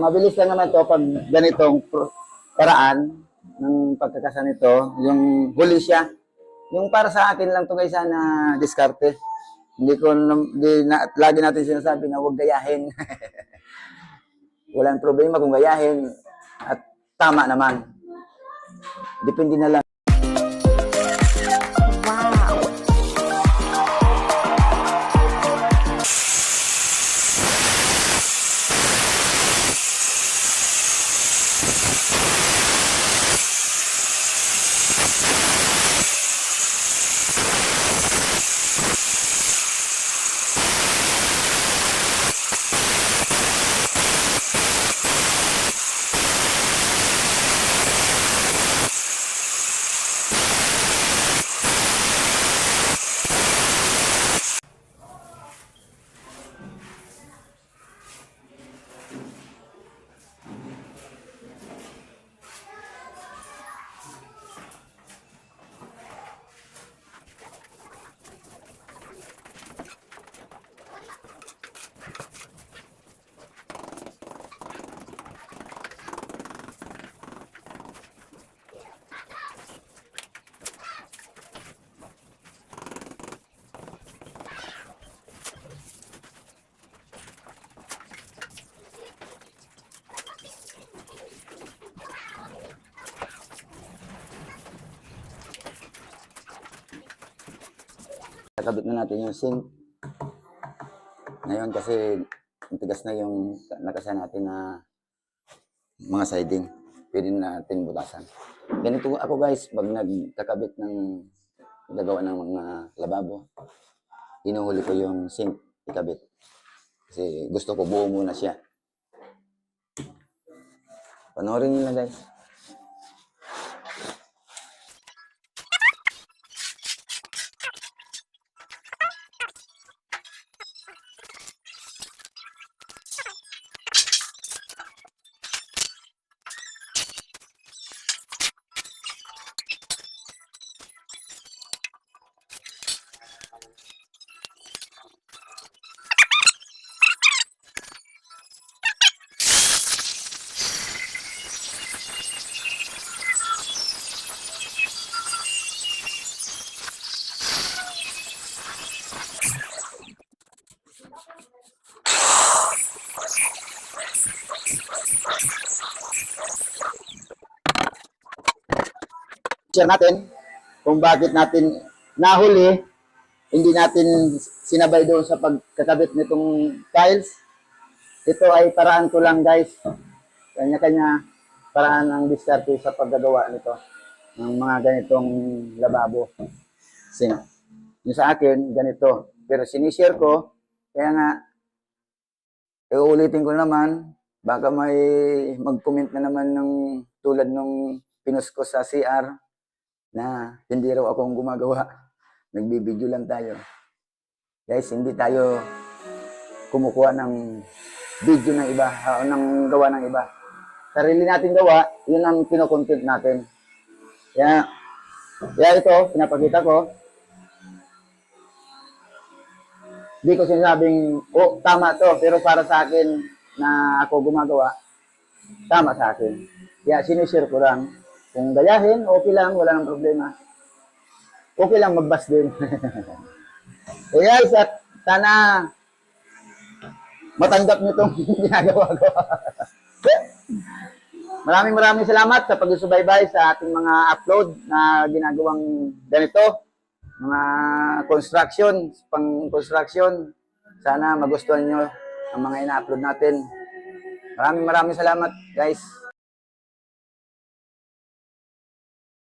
Mabilis lang naman to pag ganitong paraan ng pagkakasa nito, yung huli siya. Yung para sa akin lang to guys na diskarte. Lagi natin sinasabi na huwag gayahin. Walang problema kung gayahin at tama naman. Depende na lang. Kakabit na natin yung sink. Ngayon kasi matigas na yung nakasa natin na mga siding. Pwede na natin butasan. Ganito ako guys, pag nagkakabit ng gagawa ng mga lababo, hinuhuli ko yung sink ikabit. Kasi gusto ko buo muna siya. Panoorin nyo na guys. Share natin kung bakit natin nahuli, hindi natin sinabay doon sa pagkakabit nitong tiles. Ito ay paraan ko lang guys, kanya-kanya paraan ng diskarte sa paggagawa nito ng mga ganitong lababo. Kasi yung sa akin ganito, pero sinishare ko, kaya nga uulitin ko naman, baka may mag-comment na naman ng tulad nung pinost ko sa CR na hindi raw akong gumagawa. Nagbibideo lang tayo. Guys, hindi tayo kumukuha ng video ng iba, o ng gawa ng iba. Sarili natin gawa, yun ang kinocontent natin. Kaya ito, pinapakita ko. Hindi ko sinasabing, oh, tama to, pero para sa akin na ako gumagawa, tama sa akin. Kaya sinishare ko lang. Kung gayahin, okay lang, wala nang problema. Okay lang magbas din. Eh guys, at sana matanggap nyo itong ginagawa ko. Maraming salamat sa pagsubaybay sa ating mga upload na ginagawang ganito. Mga construction, pang-construction. Sana magustuhan nyo ang mga ina-upload natin. Maraming salamat guys.